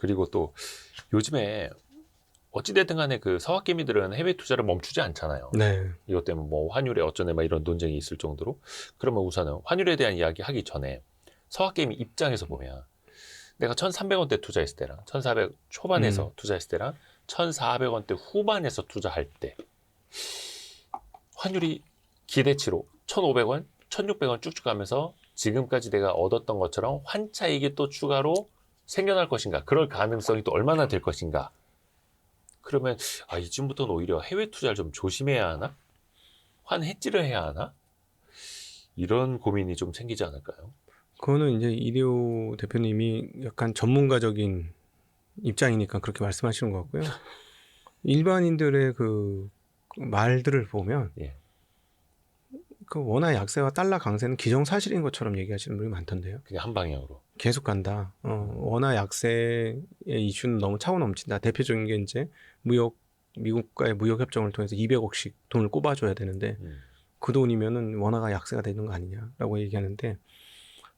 그리고 또 요즘에 어찌됐든 간에 그 서학개미들은 해외 투자를 멈추지 않잖아요. 네. 이것 때문에 뭐 환율에 어쩌네 막 이런 논쟁이 있을 정도로. 그러면 우선은 환율에 대한 이야기 하기 전에 서학개미 입장에서 보면 내가 1,300원대 투자했을 때랑 1,400 초반에서 투자했을 때랑 1,400원대 후반에서 투자할 때 환율이 기대치로 1,500원, 1,600원 쭉쭉 가면서 지금까지 내가 얻었던 것처럼 환차익이 또 추가로 생겨날 것인가, 그럴 가능성이 또 얼마나 될 것인가. 그러면 이쯤부터는 오히려 해외 투자를 좀 조심해야 하나? 환해지를 해야 하나? 이런 고민이 좀 생기지 않을까요? 그거는 이제 이대호 대표님이 약간 전문가적인 입장이니까 그렇게 말씀하시는 것 같고요. 일반인들의 그 말들을 보면 예. 그 원화 약세와 달러 강세는 기정사실인 것처럼 얘기하시는 분이 많던데요. 그냥 한 방향으로. 계속 간다. 원화 약세의 이슈는 너무 차고 넘친다. 대표적인 게 이제 미국과의 무역 협정을 통해서 200억씩 돈을 꼽아줘야 되는데 그 돈이면은 원화가 약세가 되는 거 아니냐라고 얘기하는데,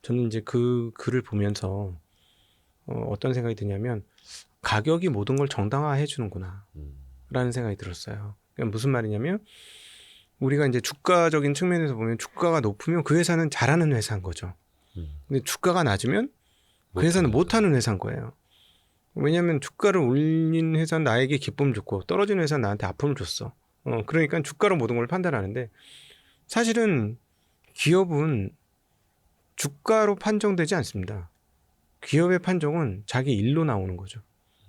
저는 이제 그 글을 보면서 어떤 생각이 드냐면 가격이 모든 걸 정당화해 주는구나 라는 생각이 들었어요. 그러니까 무슨 말이냐면 우리가 이제 주가적인 측면에서 보면 주가가 높으면 그 회사는 잘하는 회사인 거죠. 근데 주가가 낮으면 그 회사는 못하는 회사인 거예요. 왜냐하면 주가를 올린 회사는 나에게 기쁨을 줬고 떨어진 회사는 나한테 아픔을 줬어. 그러니까 주가로 모든 걸 판단하는데, 사실은 기업은 주가로 판정되지 않습니다. 기업의 판정은 자기 일로 나오는 거죠.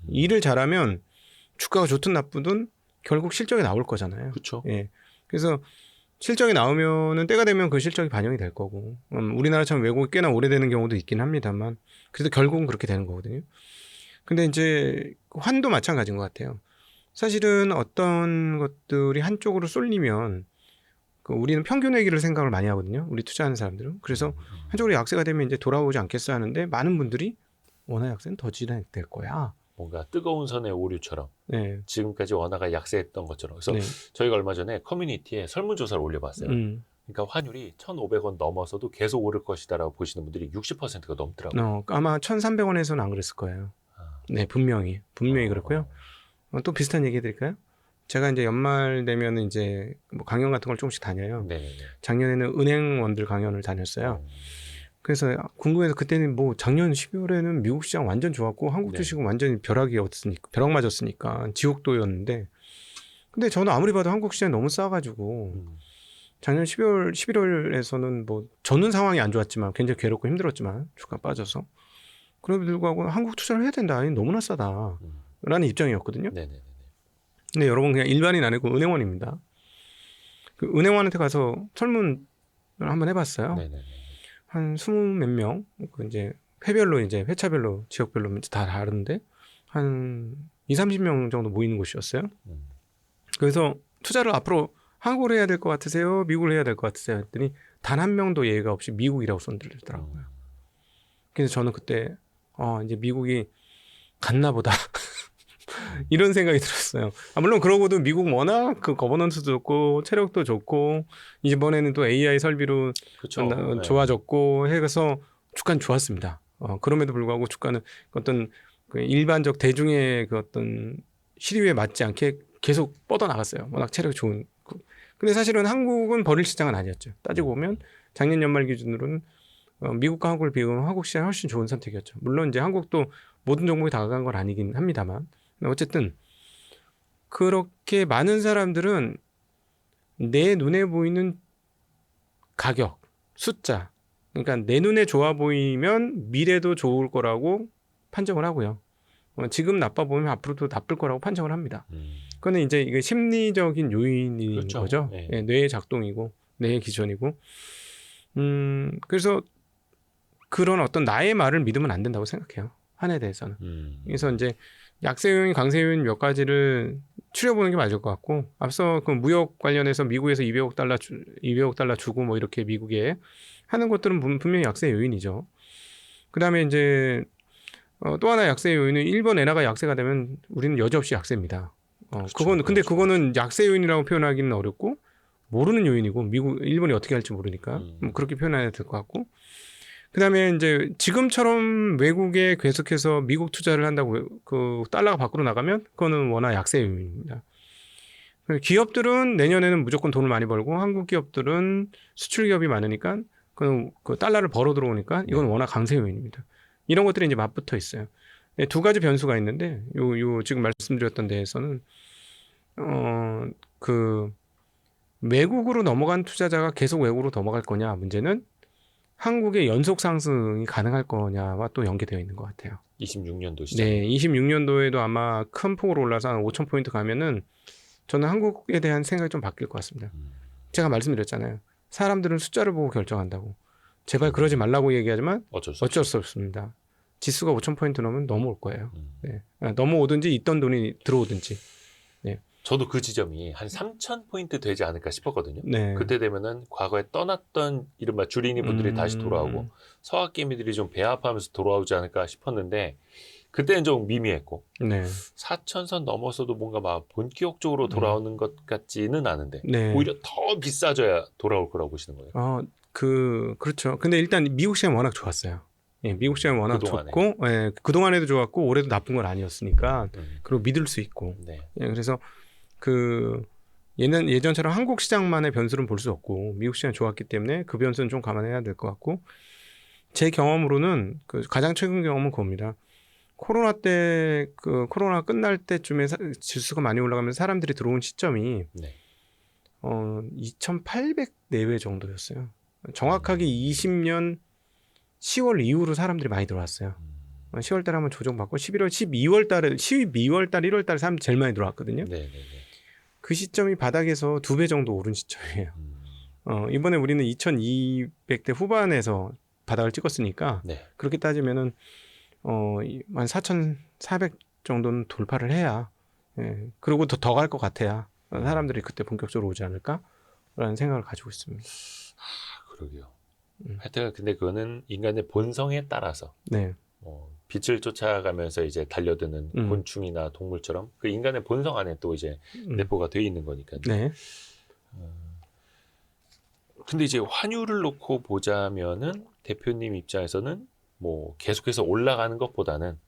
일을 잘하면 주가가 좋든 나쁘든 결국 실적이 나올 거잖아요. 그렇죠. 예. 그래서 실적이 나오면은 때가 되면 그 실적이 반영이 될 거고, 우리나라처럼 외국이 꽤나 오래되는 경우도 있긴 합니다만 그래도 결국은 그렇게 되는 거거든요. 근데 이제 환도 마찬가지인 것 같아요. 사실은 어떤 것들이 한쪽으로 쏠리면 우리는 평균 회기를 생각을 많이 하거든요. 우리 투자하는 사람들은. 그래서 한쪽으로 약세가 되면 이제 돌아오지 않겠어 하는데, 많은 분들이 원화 약세는 더 진행될 거야. 뭔가 뜨거운 선의 오류처럼 네. 지금까지 원화가 약세했던 것처럼. 그래서 저희가 얼마 전에 커뮤니티에 설문조사를 올려봤어요. 그러니까 환율이 1,500원 넘어서도 계속 오를 것이다라고 보시는 분들이 60%가 넘더라고요. 아마 1,300원에서는 안 그랬을 거예요. 네, 분명히 그렇고요. 또 비슷한 얘기 해드릴까요? 제가 이제 연말 되면 이제 뭐 강연 같은 걸 조금씩 다녀요. 네네네. 작년에는 은행원들 강연을 다녔어요. 그래서 궁금해서, 그때는 뭐 작년 12월에는 미국 시장 완전 좋았고 한국 주식은 완전히 벼락 맞았으니까 지옥도였는데, 근데 저는 아무리 봐도 한국 시장이 너무 싸가지고 작년 11월에서는 뭐 저는 상황이 안 좋았지만 굉장히 괴롭고 힘들었지만 주가 빠져서, 그럼에도 불구하고 한국 투자를 해야 된다. 너무나 싸다. 라는 입장이었거든요. 네네네. 근데 여러분, 그냥 일반인 아니고 은행원입니다. 그 은행원한테 가서 설문을 한번 해봤어요. 네네네. 한 20몇 명, 이제 회별로, 이제 회차별로, 지역별로 다 다른데 한 2, 30명 정도 모이는 곳이었어요. 그래서 투자를 앞으로 한국을 해야 될 것 같으세요? 미국을 해야 될 것 같으세요? 했더니 단 한 명도 예의가 없이 미국이라고 손들더라고요. 그래서 저는 그때 이제 미국이 갔나 보다 이런 생각이 들었어요. 물론 그러고도 미국 워낙 그 거버넌스도 좋고 체력도 좋고 이번에는 또 AI 설비로 그쵸. 좋아졌고 해서 주가는 좋았습니다. 그럼에도 불구하고 주가는 어떤 그 일반적 대중의 그 어떤 시류에 맞지 않게 계속 뻗어나갔어요. 워낙 체력이 좋은. 근데 사실은 한국은 버릴 시장은 아니었죠. 따지고 보면 작년 연말 기준으로는 미국과 한국을 비교하면 한국 시장이 훨씬 좋은 선택이었죠. 물론 이제 한국도 모든 종목이 다 강한 건 아니긴 합니다만, 어쨌든 그렇게 많은 사람들은 내 눈에 보이는 가격, 숫자, 그러니까 내 눈에 좋아 보이면 미래도 좋을 거라고 판정을 하고요. 지금 나빠 보이면 앞으로도 나쁠 거라고 판정을 합니다. 그거는 이제 이게 심리적인 요인인 그렇죠. 거죠. 네. 뇌의 작동이고 뇌의 기전이고. 그래서 그런 어떤 나의 말을 믿으면 안 된다고 생각해요. 한에 대해서는. 그래서 이제 약세 요인, 강세 요인 몇 가지를 추려보는 게 맞을 것 같고, 앞서 그 무역 관련해서 미국에서 200억 달러 주고 뭐 이렇게 미국에 하는 것들은 분명히 약세 요인이죠. 그 다음에 이제 또 하나 약세 요인은 일본 엔화가 약세가 되면 우리는 여지없이 약세입니다. 그렇죠. 근데 그거는 약세 요인이라고 표현하기는 어렵고 모르는 요인이고 일본이 어떻게 할지 모르니까 그렇게 표현해야 될 것 같고, 그다음에 이제 지금처럼 외국에 계속해서 미국 투자를 한다고 그 달러가 밖으로 나가면 그거는 워낙 약세 요인입니다. 기업들은 내년에는 무조건 돈을 많이 벌고 한국 기업들은 수출 기업이 많으니까 그 달러를 벌어 들어오니까 이건 워낙 강세 요인입니다. 이런 것들이 이제 맞붙어 있어요. 네, 두 가지 변수가 있는데 요 지금 말씀드렸던 데에서는 그 외국으로 넘어간 투자자가 계속 외국으로 넘어갈 거냐 문제는 한국의 연속 상승이 가능할 거냐와 또 연계되어 있는 것 같아요. 26년도 시장. 네, 26년도에도 아마 큰 폭으로 올라서 한 5,000포인트 가면은 저는 한국에 대한 생각이 좀 바뀔 것 같습니다. 제가 말씀드렸잖아요. 사람들은 숫자를 보고 결정한다고. 제발 그러지 말라고 얘기하지만 어쩔 수 없습니다. 지수가 5,000포인트 넘으면 넘어올 거예요. 네. 넘어오든지 있던 돈이 들어오든지. 네. 저도 그 지점이 한 3,000포인트 되지 않을까 싶었거든요. 네. 그때 되면은 과거에 떠났던 이른바 주린이 분들이 다시 돌아오고 서학개미들이 좀 배합하면서 돌아오지 않을까 싶었는데 그때는 좀 미미했고 네. 4,000선 넘어서도 뭔가 막 본격적으로 돌아오는 것 같지는 않은데 네. 오히려 더 비싸져야 돌아올 거라고 보시는 거예요. 그렇죠. 근데 일단 미국 시장 워낙 좋았어요. 예, 미국 시장 워낙 그동안에. 좋고, 예, 그동안에도 좋았고, 올해도 나쁜 건 아니었으니까, 그리고 믿을 수 있고. 네. 예, 그래서 예전처럼 한국 시장만의 변수는 볼 수 없고, 미국 시장이 좋았기 때문에 그 변수는 좀 감안해야 될 것 같고, 제 경험으로는 가장 최근 경험은 그겁니다. 코로나 때, 코로나 끝날 때쯤에 지수가 많이 올라가면서 사람들이 들어온 시점이, 네. 2,800 내외 정도였어요. 정확하게 20년 10월 이후로 사람들이 많이 들어왔어요. 10월 달에 한번 조정받고 12월 달에 1월 달에 사람들이 제일 많이 들어왔거든요. 네. 그 시점이 바닥에서 2배 정도 오른 시점이에요. 이번에 우리는 2,200대 후반에서 바닥을 찍었으니까 네. 그렇게 따지면은 한 4,400 정도는 돌파를 해야 그리고 더 갈 것 같아야 사람들이 그때 본격적으로 오지 않을까라는 생각을 가지고 있습니다. 그러게요. 하여튼 근데 그거는 인간의 본성에 따라서 네. 빛을 쫓아가면서 이제 달려드는 곤충이나 동물처럼 그 인간의 본성 안에 또 이제 내포가 되어 있는 거니까요. 네. 근데 이제 환율을 놓고 보자면은 대표님 입장에서는 뭐 계속해서 올라가는 것보다는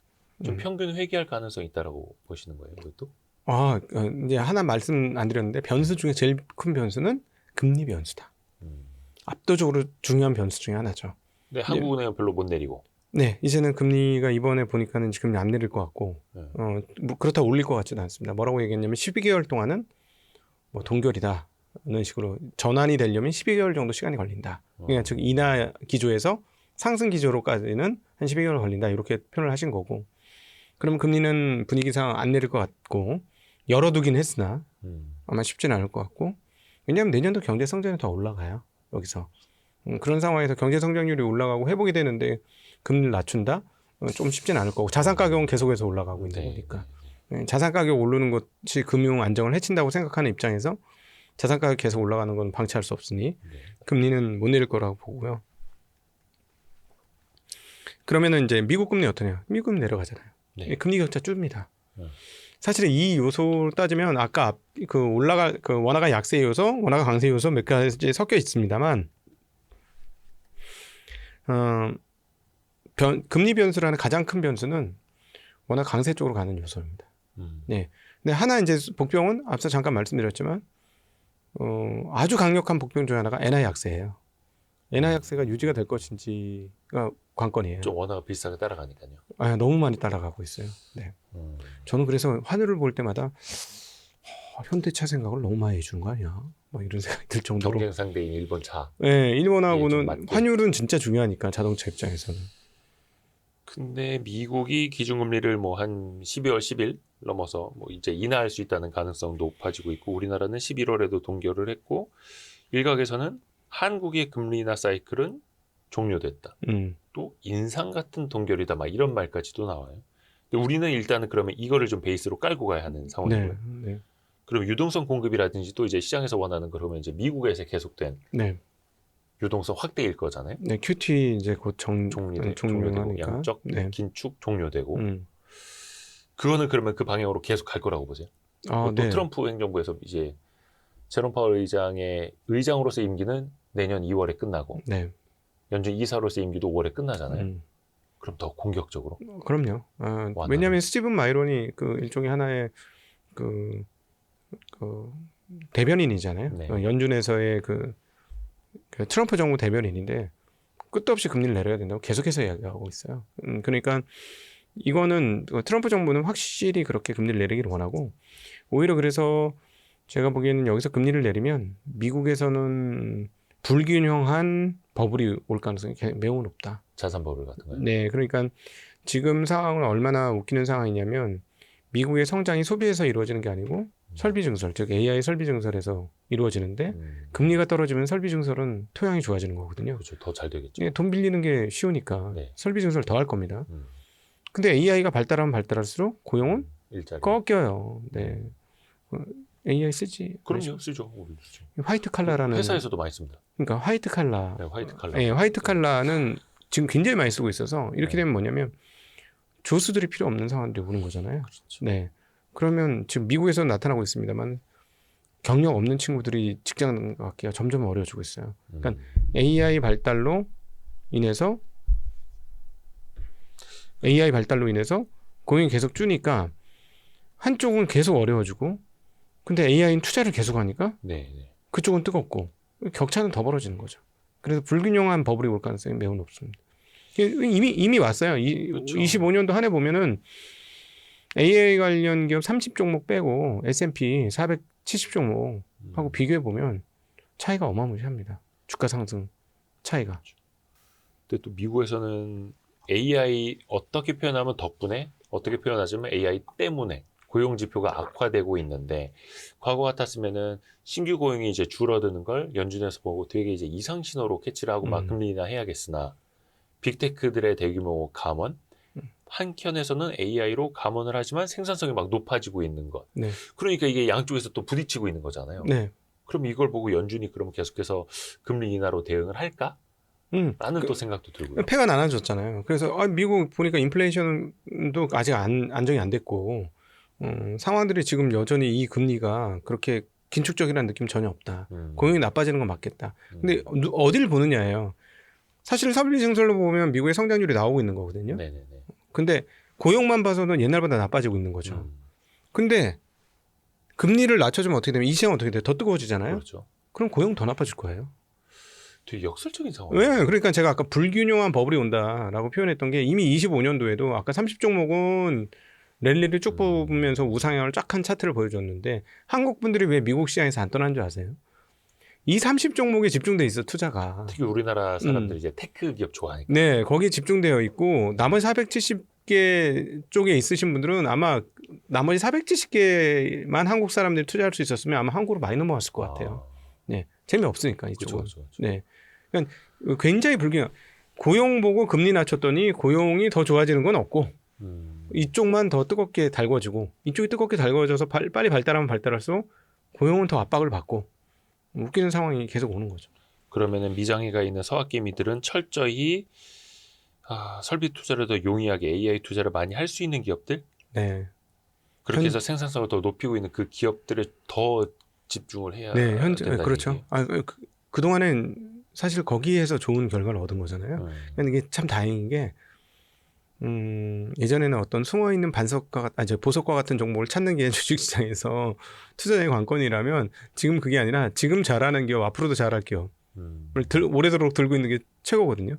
좀 평균 회귀할 가능성이 있다라고 보시는 거예요, 이것도? 이제 하나 말씀 안 드렸는데 변수 중에 제일 큰 변수는 금리 변수다. 압도적으로 중요한 변수 중에 하나죠. 근데 한국은행은 별로 못 내리고. 네, 이제는 금리가 이번에 보니까는 금리 안 내릴 것 같고, 뭐 그렇다고 올릴 것 같지는 않습니다. 뭐라고 얘기했냐면 12개월 동안은 뭐 동결이다는 식으로 전환이 되려면 12개월 정도 시간이 걸린다. 그러니까 즉 인하 기조에서 상승 기조로까지는 한 12개월 걸린다 이렇게 표현을 하신 거고, 그러면 금리는 분위기상 안 내릴 것 같고 열어두긴 했으나 아마 쉽지는 않을 것 같고, 왜냐하면 내년도 경제 성장이 더 올라가요. 여기서 그런 상황에서 경제 성장률이 올라가고 회복이 되는데 금리를 낮춘다? 좀 쉽지는 않을 거고 자산 가격은 계속해서 올라가고 있는 거니까 자산 가격 오르는 것이 금융 안정을 해친다고 생각하는 입장에서 자산 가격 계속 올라가는 건 방치할 수 없으니 금리는 못 내릴 거라고 보고요. 그러면은 이제 미국 금리 어떠냐? 미국 금리 내려가잖아요. 네. 금리 격차 줍니다. 사실 이 요소를 따지면 아까 원화가 약세 요소, 원화가 강세 요소 몇 가지 섞여 있습니다만, 금리 변수라는 가장 큰 변수는 원화 강세 쪽으로 가는 요소입니다. 네. 근데 하나 이제 복병은 앞서 잠깐 말씀드렸지만, 아주 강력한 복병 중 하나가 엔화 약세예요. 엔화 약세가 유지가 될 것인지가 관건이에요. 좀 원화가 비싸게 따라가니까요. 너무 많이 따라가고 있어요. 네. 저는 그래서 환율을 볼 때마다 현대차 생각을 너무 많이 해주는 거 아니야? 뭐 이런 생각이 들 정도로. 경쟁 상대인 일본차. 네, 좀 일본하고는 맞게. 환율은 진짜 중요하니까 자동차 입장에서는. 근데 미국이 기준금리를 뭐 한 12월 10일 넘어서 뭐 이제 인하할 수 있다는 가능성도 높아지고 있고, 우리나라는 11월에도 동결을 했고, 일각에서는 한국의 금리 인하 사이클은 종료됐다. 또 인상 같은 동결이다. 막 이런 말까지도 나와요. 근데 우리는 일단은 그러면 이거를 좀 베이스로 깔고 가야 하는 상황이고요. 네. 그럼 유동성 공급이라든지 또 이제 시장에서 원하는 그러면 이제 미국에서 계속된 네. 유동성 확대일 거잖아요. 네, QT 이제 곧 종료되고 종료하니까. 양적 네. 긴축 종료되고 그거는 그러면 그 방향으로 계속 갈 거라고 보세요. 또 네. 트럼프 행정부에서 이제 제롬 파월 의장의 의장으로서 임기는 내년 2월에 끝나고 네. 연준 이사로서의 임기도 올해 끝나잖아요. 음. 그럼 더 공격적으로. 그럼요. 왜냐하면 스티븐 마이론이 그 일종의 하나의 그 대변인이잖아요. 네. 연준에서의 그 트럼프 정부 대변인인데 끝도 없이 금리를 내려야 된다고 계속해서 이야기하고 있어요. 그러니까 이거는 트럼프 정부는 확실히 그렇게 금리를 내리기를 원하고 오히려 그래서 제가 보기에는 여기서 금리를 내리면 미국에서는 불균형한 버블이 올 가능성이 매우 높다. 자산 버블 같은 거요. 네, 그러니까 지금 상황은 얼마나 웃기는 상황이냐면 미국의 성장이 소비에서 이루어지는 게 아니고 설비 증설, 즉 AI 설비 증설에서 이루어지는데 금리가 떨어지면 설비 증설은 토양이 좋아지는 거거든요. 그렇죠. 더 잘 되겠죠. 예, 돈 빌리는 게 쉬우니까 네. 설비 증설 더 할 겁니다. 음. 근데 AI가 발달하면 발달할수록 고용은 일자리. 꺾여요. 네. AI 쓰지? 그럼요. 쓰죠. 우리도 쓰죠. 화이트 칼라라는 회사에서도 많이 씁니다. 그러니까 화이트 칼라. 네, 화이트 칼라. 예, 화이트 칼라는 지금 굉장히 많이 쓰고 있어서 이렇게 네. 되면 뭐냐면 조수들이 필요 없는 상황들이 오는 거잖아요. 그렇죠. 네. 그러면 지금 미국에서 나타나고 있습니다만 경력 없는 친구들이 직장 갖기가 점점 어려워지고 있어요. 그러니까 AI 발달로 인해서 고용이 계속 주니까 한쪽은 계속 어려워지고 근데 AI는 투자를 계속하니까 네, 네. 그쪽은 뜨겁고 격차는 더 벌어지는 거죠. 그래서 불균형한 버블이 올 가능성이 매우 높습니다. 이미 왔어요. 그렇죠. 25년도 한 해 보면은 AI 관련 기업 30종목 빼고 S&P 470종목하고 비교해 보면 차이가 어마무시합니다. 주가 상승 차이가. 근데 또 미국에서는 AI 어떻게 표현하면 덕분에, 어떻게 표현하자면 AI 때문에 고용 지표가 악화되고 있는데, 과거 같았으면은 신규 고용이 이제 줄어드는 걸 연준에서 보고 되게 이제 이상 신호로 캐치를 하고 막 금리 인하 해야겠으나, 빅테크들의 대규모 감원, 한켠에서는 AI로 감원을 하지만 생산성이 막 높아지고 있는 것. 네. 그러니까 이게 양쪽에서 또 부딪히고 있는 거잖아요. 네. 그럼 이걸 보고 연준이 그럼 계속해서 금리 인하로 대응을 할까? 라는 또 생각도 들고요. 패가 나눠졌잖아요. 그래서 미국 보니까 인플레이션도 아직 안정이 안 됐고 상황들이 지금 여전히 이 금리가 그렇게 긴축적이라는 느낌 전혀 없다. 고용이 나빠지는 건 맞겠다. 근데 어디를 보느냐예요. 사실 설비 증설로 보면 미국의 성장률이 나오고 있는 거거든요. 네네네. 근데 고용만 봐서는 옛날보다 나빠지고 있는 거죠. 근데 금리를 낮춰주면 어떻게 되면 이 시장은 어떻게 돼요? 더 뜨거워지잖아요. 그렇죠. 그럼 고용 더 나빠질 거예요. 되게 역설적인 상황. 왜? 그러니까 제가 아까 불균형한 버블이 온다라고 표현했던 게 이미 25년도에도 아까 30종목은 랠리를 쭉 뽑으면서 우상향을 쫙 한 차트를 보여줬는데 한국 분들이 왜 미국 시장에서 안 떠난 줄 아세요? 이 30종목에 집중돼 있어 투자가. 특히 우리나라 사람들이 이제 테크 기업 좋아하니까. 네, 거기에 집중되어 있고 나머지 470개 쪽에 있으신 분들은 아마 나머지 470개만 한국 사람들이 투자할 수 있었으면 아마 한국으로 많이 넘어갔을 것 같아요. 네, 재미없으니까 이쪽은. 그렇죠. 네, 그러니까 굉장히 불균형. 고용 보고 금리 낮췄더니 고용이 더 좋아지는 건 없고 이쪽만 더 뜨겁게 달궈지고 이쪽이 뜨겁게 달궈져서 빨리 발달하면 발달할수록 고용은 더 압박을 받고 웃기는 상황이 계속 오는 거죠. 그러면은 미장이가 있는 서학개미들은 철저히 설비 투자를 더 용이하게 AI 투자를 많이 할 수 있는 기업들, 네, 그렇게 해서 생산성을 더 높이고 있는 그 기업들에 더 집중을 해야 네, 현재 된다는 그렇죠. 얘기. 그동안엔 사실 거기에서 좋은 결과를 얻은 거잖아요. 그러니까 이게 참 다행인 게 예전에는 어떤 숨어 있는 보석과 같은 종목을 찾는 게 주식시장에서 투자의 관건이라면 지금 그게 아니라 지금 잘하는 기업, 앞으로도 잘할 기업을 오래도록 들고 있는 게 최고거든요.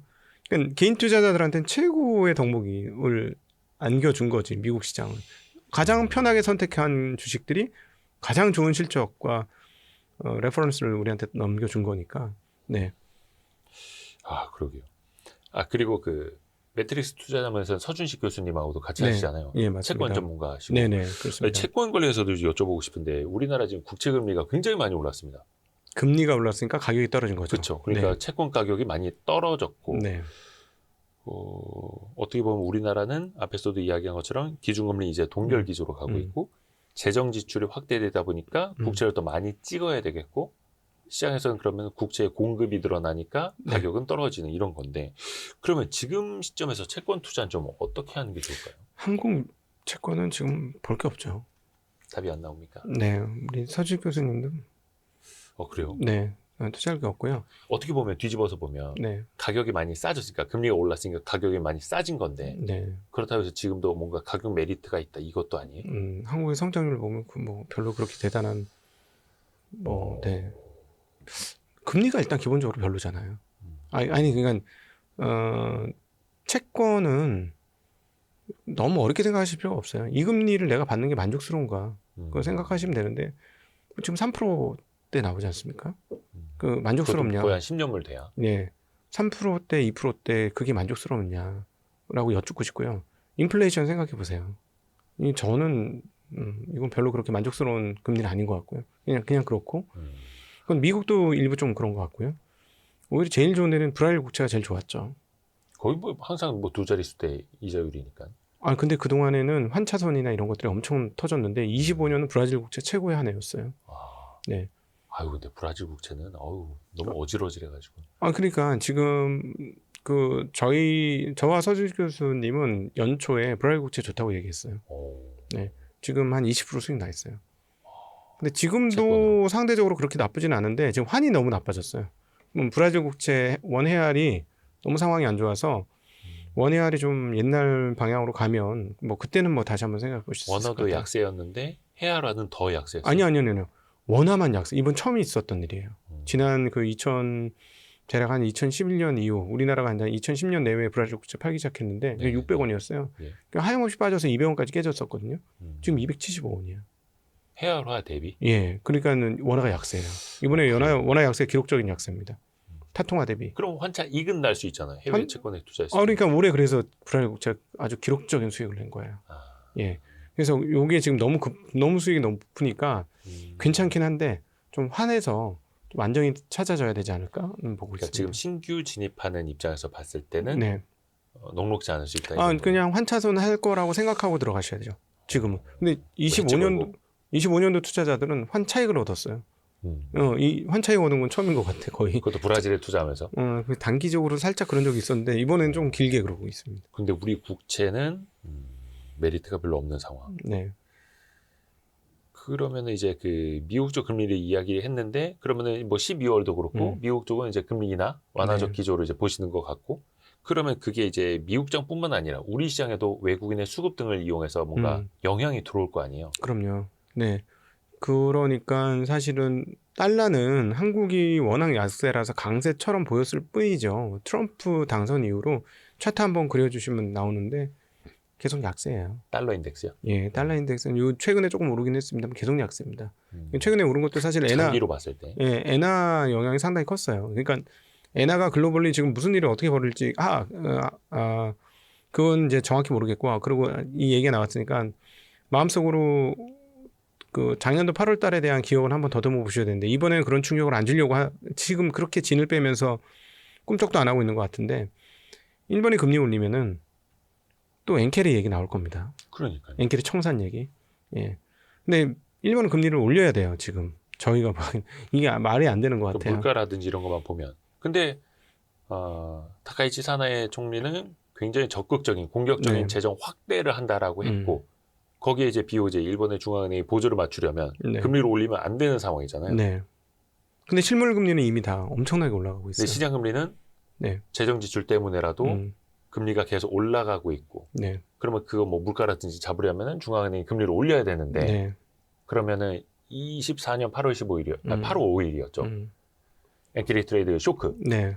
그러니까 개인 투자자들한테는 최고의 덕목을 안겨준 거지 미국 시장은. 가장 편하게 선택한 주식들이 가장 좋은 실적과 레퍼런스를 우리한테 넘겨준 거니까. 네. 그러게요. 그리고 그 매트릭스 투자자문에서는 서준식 교수님하고도 같이 네. 하시잖아요. 예, 맞습니다. 채권 전문가시고. 네네, 그렇습니다. 채권 관련해서도 여쭤보고 싶은데 우리나라 지금 국채 금리가 굉장히 많이 올랐습니다. 금리가 올랐으니까 가격이 떨어진 거죠. 그렇죠. 그러니까 네. 채권 가격이 많이 떨어졌고 네. 어떻게 보면 우리나라는 앞에서도 이야기한 것처럼 기준금리 이제 동결 기조로 가고 있고 재정 지출이 확대되다 보니까 국채를 더 많이 찍어야 되겠고 시장에서는 그러면 국채의 공급이 늘어나니까 가격은 떨어지는 이런 건데 그러면 지금 시점에서 채권 투자는 좀 어떻게 하는 게 좋을까요? 한국 채권은 지금 볼 게 없죠. 답이 안 나옵니까? 네, 우리 서지 교수님도 그래요? 네, 투자할 게 없고요. 어떻게 보면 뒤집어서 보면 네, 가격이 많이 싸졌으니까 금리가 올랐으니까 가격이 많이 싸진 건데 네. 그렇다고 해서 지금도 뭔가 가격 메리트가 있다 이것도 아니에요. 한국의 성장률 보면 뭐 별로 그렇게 대단한 네. 금리가 일단 기본적으로 별로잖아요. 아니 그러니까 채권은 너무 어렵게 생각하실 필요가 없어요. 이 금리를 내가 받는 게 만족스러운가 그걸 생각하시면 되는데 지금 3%대 나오지 않습니까? 그 만족스럽냐? 거의 한 10년물 돼야. 네, 3%대, 2%대 그게 만족스러웠냐라고 여쭙고 싶고요. 인플레이션 생각해 보세요. 저는 이건 별로 그렇게 만족스러운 금리는 아닌 것 같고요. 그냥 그렇고. 그건 미국도 일부 좀 그런 것 같고요. 오히려 제일 좋은 데는 브라질 국채가 제일 좋았죠. 거의 뭐 항상 뭐 두 자릿수대 이자율이니까. 근데 그동안에는 환차선이나 이런 것들이 엄청 터졌는데 25년은 브라질 국채 최고의 한 해였어요. 네. 아유 근데 브라질 국채는 너무 어질어질해가지고. 그러니까 지금 저와 서질 교수님은 연초에 브라질 국채 좋다고 얘기했어요. 네. 지금 한 20% 수익 나 있어요. 근데 지금도 채권으로. 상대적으로 그렇게 나쁘진 않은데 지금 환이 너무 나빠졌어요. 브라질 국채 원해알이 너무 상황이 안 좋아서 원해알이 좀 옛날 방향으로 가면 뭐 그때는 뭐 다시 한번 생각해 보실 수 있을 것 원화도 같아요. 약세였는데 해아라는 더 약세였어요. 아니요. 원화만 약세. 이번 처음 있었던 일이에요. 지난 대략 한 2011년 이후 우리나라가 한 2010년 내외에 브라질 국채 팔기 시작했는데 네. 600원이었어요. 예. 하염없이 빠져서 200원까지 깨졌었거든요. 지금 275원이에요. 해아화 대비. 예, 그러니까는 원화가 약세예요. 이번에 원화 약세 기록적인 약세입니다. 타통화 대비. 그럼 환차 이익은 날 수 있잖아요. 해외 채권에 투자했을 때. 그러니까 올해 그래서 브라질 국채 아주 기록적인 수익을 낸 거예요. 예. 그래서 요게 지금 너무 수익이 높으니까 괜찮긴 한데 좀 환해서 좀 안정이 찾아져야 되지 않을까 보고 그러니까 있습니다. 지금 신규 진입하는 입장에서 봤을 때는 네. 녹록지 않을 수 있다. 이런 그냥 환차손 할 거라고 생각하고 들어가셔야 되죠. 지금은. 근데 걸고. 25년도 투자자들은 환차익을 얻었어요. 이 환차익 얻은 건 처음인 것 같아 거의. 그것도 브라질에 투자하면서. 단기적으로 살짝 그런 적이 있었는데 이번엔 좀 길게 그러고 있습니다. 근데 우리 국채는 메리트가 별로 없는 상황. 네. 그러면은 이제 그 미국 쪽 금리를 이야기를 했는데 그러면은 뭐 12월도 그렇고 미국 쪽은 이제 금리 인하 완화적 네. 기조로 이제 보시는 것 같고 그러면 그게 이제 미국 장뿐만 아니라 우리 시장에도 외국인의 수급 등을 이용해서 뭔가 영향이 들어올 거 아니에요. 그럼요. 네. 그러니까 사실은 달러는 한국이 워낙 약세라서 강세처럼 보였을 뿐이죠. 트럼프 당선 이후로 차트 한번 그려주시면 나오는데 계속 약세예요. 달러 인덱스요. 예, 달러 인덱스는 최근에 조금 오르긴 했습니다만 계속 약세입니다. 최근에 오른 것도 사실 장기로 봤을 때. 예, 엔화 영향이 상당히 컸어요. 그러니까 엔화가 글로벌리 지금 무슨 일을 어떻게 벌일지 그건 이제 정확히 모르겠고 그리고 이 얘기가 나왔으니까 마음속으로 그 작년도 8월 달에 대한 기억을 한번 더듬어 보셔야 되는데 이번에는 그런 충격을 안 주려고 지금 그렇게 진을 빼면서 꿈쩍도 안 하고 있는 것 같은데 일본이 금리 올리면은 또 엔캐리 얘기 나올 겁니다. 그러니까요. 엔캐리 청산 얘기. 예. 근데 일본은 금리를 올려야 돼요, 지금. 저희가 이게 말이 안 되는 것 같아요. 물가라든지 이런 것만 보면. 근데 타카이치 사나의 총리는 굉장히 적극적인 공격적인 네. 재정 확대를 한다라고 했고 거기에 이제 BOJ 일본의 중앙은행이 보조를 맞추려면 네. 금리를 올리면 안 되는 상황이잖아요. 네. 근데 실물 금리는 이미 다 엄청나게 올라가고 있어요. 근데 시장 금리는 네. 재정 지출 때문에라도 금리가 계속 올라가고 있고 네. 그러면 그거 뭐 물가라든지 잡으려면 중앙은행이 금리를 올려야 되는데 네. 그러면은 24년 8월 15일이요. 8월 5일이었죠. 엔키리 트레이드 쇼크. 네.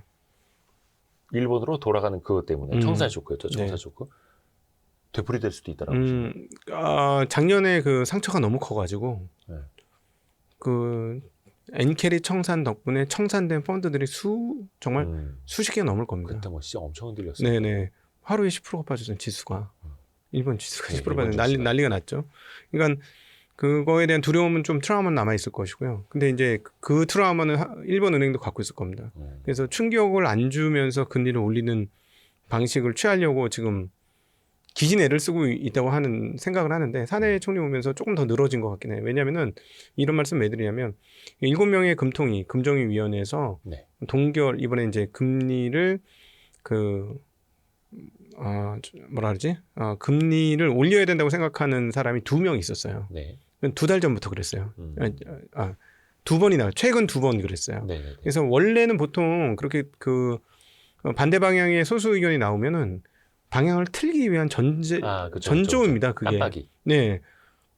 일본으로 돌아가는 그것 때문에 청산 쇼크였죠. 청산 쇼크. 되풀이될 수도 있다라고. 작년에 그 상처가 너무 커가지고 네. 그 엔캐리 청산 덕분에 청산된 펀드들이 정말 수십 개가 넘을 겁니다. 그때 뭐 시장 엄청 흔들렸어요. 네네. 하루에 10%가 빠졌어요, 지수가. 일본 지수가 네, 10% 빠졌는데 난리가 났죠. 그러니까 그거에 대한 두려움은 좀 트라우마는 남아 있을 것이고요. 근데 이제 그 트라우마는 일본 은행도 갖고 있을 겁니다. 그래서 충격을 안 주면서 금리를 올리는 방식을 취하려고 지금 기진 애를 쓰고 있다고 하는 생각을 하는데 사내 총리 오면서 조금 더 늘어진 것 같긴 해요. 왜냐하면은 이런 말씀 왜 드리냐면 7명의 금통위 금정위위원회에서 네. 동결 이번에 이제 금리를 금리를 올려야 된다고 생각하는 사람이 2명 있었어요. 네. 2달 전부터 그랬어요. 두 번이나 최근 두 번 그랬어요. 네, 네. 그래서 원래는 보통 그렇게 그 반대 방향의 소수 의견이 나오면은 방향을 틀기 위한 그쵸, 전조입니다. 그쵸. 그게. 깜빡이. 네.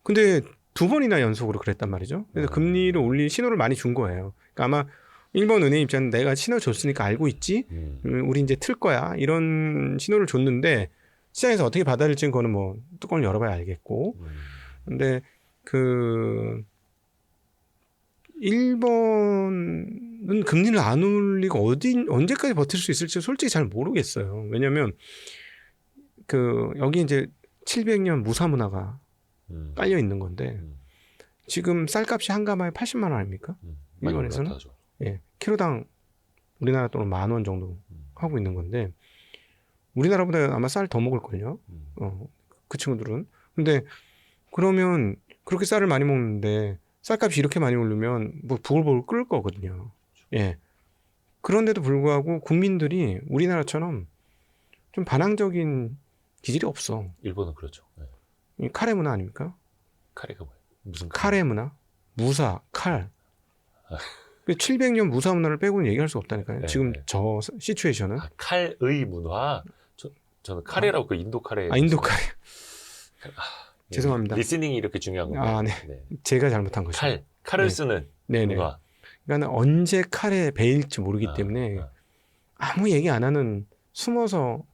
근데 두 번이나 연속으로 그랬단 말이죠. 그래서 음. 금리를 올릴 신호를 많이 준 거예요. 그러니까 아마 일본 은행 입장은 내가 신호 줬으니까 알고 있지. 우리 이제 틀 거야. 이런 신호를 줬는데 시장에서 어떻게 받아들일지는 그거는 뭐 뚜껑을 열어봐야 알겠고. 근데 그 일본은 금리를 안 올리고 언제까지 버틸 수 있을지 솔직히 잘 모르겠어요. 왜냐하면 그 여기 이제 700년 무사 문화가 깔려 있는 건데 지금 쌀값이 한 가마에 80만 원 아닙니까? 많이 일본에서는 올랐다죠. 예, 키로당 우리나라 돈은 10,000원 정도 하고 있는 건데 우리나라보다 아마 쌀 더 먹을 걸요. 그 친구들은. 근데 그러면 그렇게 쌀을 많이 먹는데 쌀값이 이렇게 많이 오르면 뭐 부글부글 끓을 거거든요. 예. 그런데도 불구하고 국민들이 우리나라처럼 좀 반항적인 기질이 없어. 일본은 그렇죠. 네. 이 카레 문화 아닙니까? 카레가 뭐예요? 무슨 카레 문화, 무사, 칼. 700년 무사 문화를 빼고는 얘기할 수 없다니까요. 네, 지금 네. 저 시츄에이션은. 칼의 문화. 저는 카레라고 그 인도 카레. 인도 카레. 네. 죄송합니다. 리스닝이 이렇게 중요한 건가요? 네. 제가 잘못한 거죠. 칼을 네. 쓰는 네네. 문화. 그러니까 언제 칼에 베일지 모르기 때문에 아무 얘기 안 하는 숨어서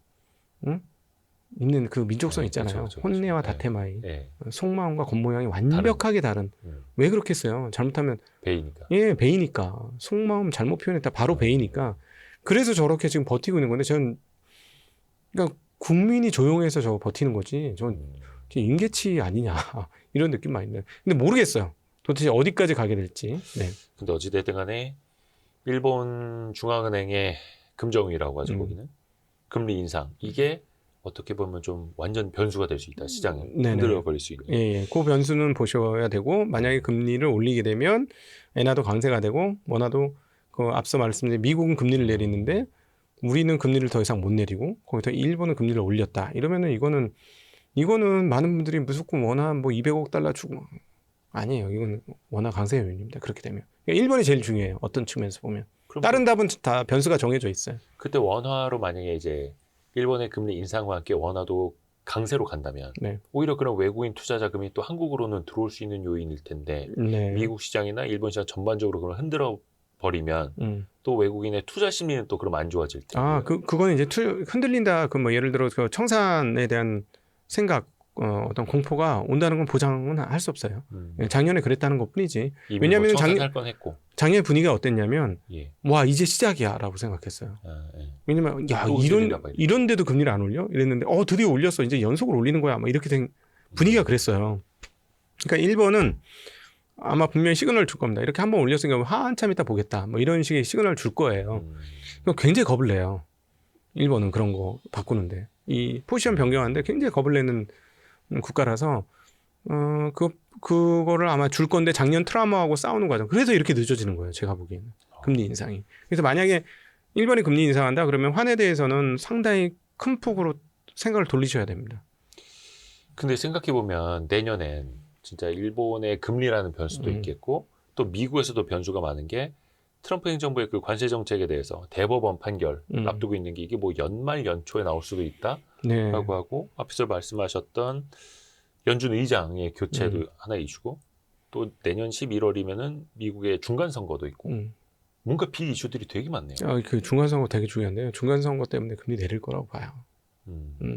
있는 그 민족성 있잖아요. 그쵸. 혼내와 다테마이. 네. 속마음과 겉모양이 완벽하게 다른. 왜 그렇겠어요? 잘못하면 베이니까. 예, 베이니까. 속마음 잘못 표현했다 바로 베이니까. 그래서 저렇게 지금 버티고 있는 건데 저는 그러니까 국민이 조용해서 저거 버티는 거지. 전 임계치 아니냐 이런 느낌 많이 들어요. 근데 모르겠어요. 도대체 어디까지 가게 될지. 네. 근데 어찌됐든 간에 일본 중앙은행의 금정위라고 하죠. 거기는 금리 인상 이게 어떻게 보면 좀 완전 변수가 될 수 있다. 시장에 흔들어 버릴 수 있는. 예. 그 변수는 보셔야 되고 만약에 금리를 올리게 되면 엔화도 강세가 되고 원화도 그 앞서 말씀드린 미국은 금리를 내리는데 우리는 금리를 더 이상 못 내리고 거기서 일본은 금리를 올렸다. 이러면은 이거는 많은 분들이 무조건 원화 뭐 200억 달러 주고 아니에요. 이건 원화 강세 요인입니다. 그렇게 되면 그러니까 일본이 제일 중요해요. 어떤 측면에서 보면 다른 답은 다 변수가 정해져 있어요. 그때 원화로 만약에 이제 일본의 금리 인상과 함께 원화도 강세로 간다면 오히려 그런 외국인 투자 자금이 또 한국으로는 들어올 수 있는 요인일 텐데 미국 시장이나 일본 시장 전반적으로 그걸 흔들어 버리면 또 외국인의 투자 심리는 또 그럼 안 좋아질 텐데. 그거는 이제 흔들린다. 그 뭐 예를 들어 그 청산에 대한 생각 어떤 공포가 온다는 건 보장은 할 수 없어요. 작년에 그랬다는 것뿐이지. 왜냐하면 작년 분위기가 어땠냐면 와 이제 시작이야라고 생각했어요. 왜냐면 야 이런데도 금리를 안 올려? 이랬는데 드디어 올렸어. 이제 연속으로 올리는 거야. 막 이렇게 된 분위기가 그랬어요. 그러니까 일본은 아마 분명히 시그널을 줄 겁니다. 이렇게 한번 올렸으니까 한참 있다 보겠다. 뭐 이런 식의 시그널을 줄 거예요. 굉장히 겁을 내요. 일본은 그런 거 바꾸는데 이 포지션 변경하는데 굉장히 겁을 내는 국가라서 그거를 아마 줄 건데 작년 트라우마하고 싸우는 과정. 그래서 이렇게 늦어지는 거예요. 제가 보기에는 금리 인상이. 그래서 만약에 일본이 금리 인상한다 그러면 환에 대해서는 상당히 큰 폭으로 생각을 돌리셔야 됩니다. 근데 생각해 보면 내년엔 진짜 일본의 금리라는 변수도 있겠고 또 미국에서도 변수가 많은 게 트럼프 행정부의 그 관세 정책에 대해서 대법원 판결 앞두고 있는 게 이게 뭐 연말 연초에 나올 수도 있다라고 하고 앞에서 말씀하셨던 연준 의장의 교체도 하나 이슈고 또 내년 11월이면은 미국의 중간 선거도 있고 뭔가 빅 이슈들이 되게 많네요. 그 중간 선거 되게 중요한데요. 중간 선거 때문에 금리 내릴 거라고 봐요.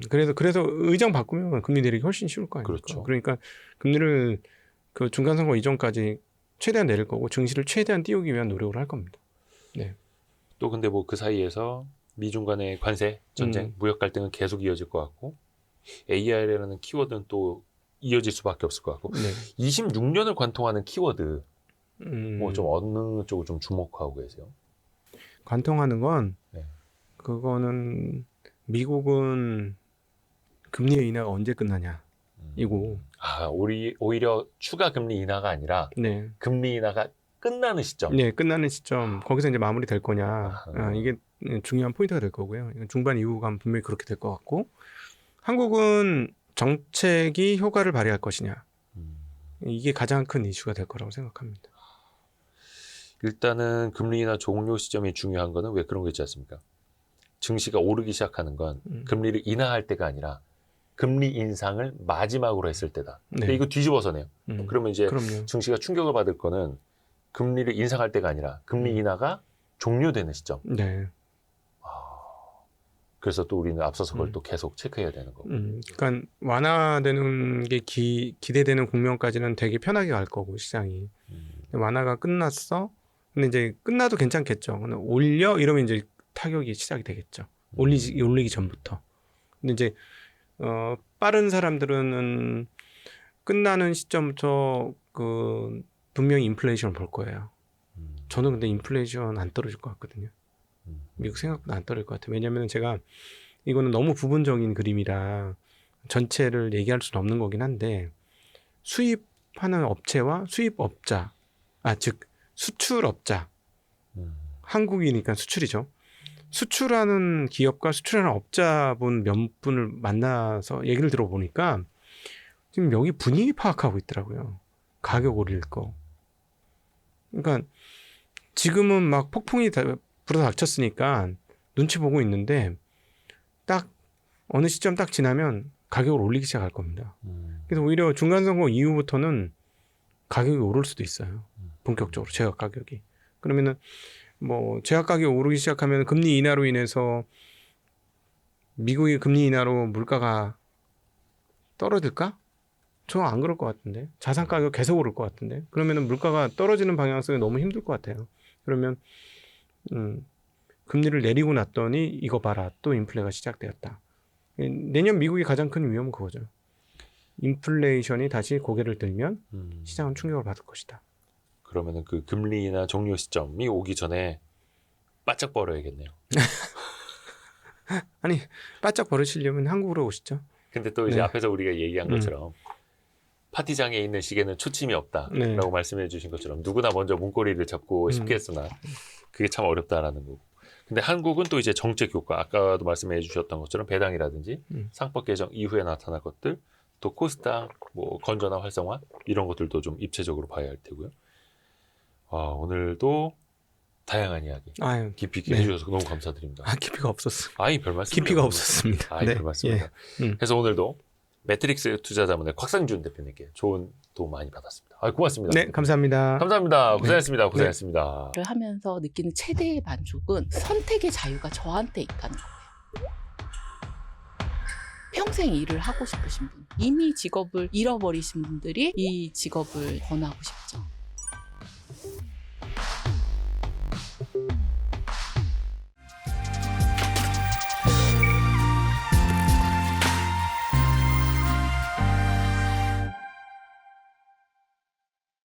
그래서 의장 바꾸면 금리 내리기 훨씬 쉬울 거 아닙니까? 그렇죠. 그러니까 금리를 그 중간 선거 이전까지 최대한 내릴 거고 증시를 최대한 띄우기 위한 노력을 할 겁니다. 네. 또 근데 뭐 그 사이에서 미중 간의 관세 전쟁, 무역 갈등은 계속 이어질 것 같고 AI라는 키워드는 또 이어질 수밖에 없을 것 같고 26년을 관통하는 키워드 뭐 좀 어느 쪽을 좀 주목하고 계세요? 관통하는 건 그거는 미국은 금리 인하가 언제 끝나냐 이고 오히려 추가 금리 인하가 아니라 금리 인하가 끝나는 시점. 끝나는 시점. 거기서 이제 마무리 될 거냐. 이게 중요한 포인트가 될 거고요. 중반 이후가 분명히 그렇게 될 것 같고 한국은 정책이 효과를 발휘할 것이냐. 이게 가장 큰 이슈가 될 거라고 생각합니다. 일단은 금리나 종료 시점이 중요한 거는 왜 그런 거 있지 않습니까? 증시가 오르기 시작하는 건 금리를 인하할 때가 아니라 금리 인상을 마지막으로 했을 때다. 근데 네. 이거 뒤집어서네요. 그러면 이제 그럼요. 증시가 충격을 받을 거는 금리를 인상할 때가 아니라 금리 인하가 종료되는 시점. 네. 그래서 또 우리는 앞서서 그걸 또 계속 체크해야 되는 거고. 그러니까 완화되는 게 기대되는 국면까지는 되게 편하게 갈 거고 시장이. 완화가 끝났어. 근데 이제 끝나도 괜찮겠죠. 근데 올려 이러면 이제 타격이 시작이 되겠죠. 올리기 전부터. 근데 이제 빠른 사람들은 끝나는 시점부터 그 분명히 인플레이션을 볼 거예요. 저는 근데 인플레이션 안 떨어질 것 같거든요. 미국 생각보다 안 떨어질 것 같아요. 왜냐하면 제가 이거는 너무 부분적인 그림이라 전체를 얘기할 수는 없는 거긴 한데 수입하는 업체와 수입업자, 즉 수출업자, 한국이니까 수출이죠. 수출하는 기업과 수출하는 업자분 몇 분을 만나서 얘기를 들어보니까 지금 여기 분위기 파악하고 있더라고요. 가격 올릴 거. 그러니까 지금은 막 폭풍이 불어닥쳤으니까 눈치 보고 있는데 딱 어느 시점 딱 지나면 가격을 올리기 시작할 겁니다. 그래서 오히려 중간선거 이후부터는 가격이 오를 수도 있어요. 본격적으로 제약 가격이. 그러면은 뭐 제약 가격이 오르기 시작하면 금리 인하로 인해서 미국이 금리 인하로 물가가 떨어질까? 저 안 그럴 것 같은데. 자산 가격 계속 오를 것 같은데. 그러면은 물가가 떨어지는 방향성이 너무 힘들 것 같아요. 그러면 금리를 내리고 났더니 이거 봐라. 또 인플레가 시작되었다. 내년 미국이 가장 큰 위험은 그거죠. 인플레이션이 다시 고개를 들면 시장은 충격을 받을 것이다. 그러면은 그 금리나 종료 시점이 오기 전에 바짝 벌어야겠네요. 아니 바짝 벌으시려면 한국으로 오시죠. 근데 또 이제 네. 앞에서 우리가 얘기한 것처럼 파티장에 있는 시계는 초침이 없다라고 네. 말씀해 주신 것처럼 누구나 먼저 문고리를 잡고 싶겠으나 그게 참 어렵다라는 거고. 근데 한국은 또 이제 정책 효과, 아까도 말씀해 주셨던 것처럼 배당이라든지 상법 개정 이후에 나타날 것들, 또 코스닥 뭐 건전화 활성화 이런 것들도 좀 입체적으로 봐야 할 테고요. 오늘도 다양한 이야기 아유, 깊이 있게 네. 해주셔서 너무 감사드립니다. 깊이가 없었어. 아이 별 말씀. 깊이가 없었습니다. 아이 별 말씀입니다. 예. 그래서 오늘도 매트릭스 투자자문의 곽상준 대표님께 좋은 도움 많이 받았습니다. 고맙습니다. 네, 감사합니다. 감사합니다. 고생했습니다. 고생했습니다. 를 하면서 느끼는 최대의 만족은 선택의 자유가 저한테 있다는 거예요. 평생 일을 하고 싶으신 분, 이미 직업을 잃어버리신 분들이 이 직업을 권하고 싶죠.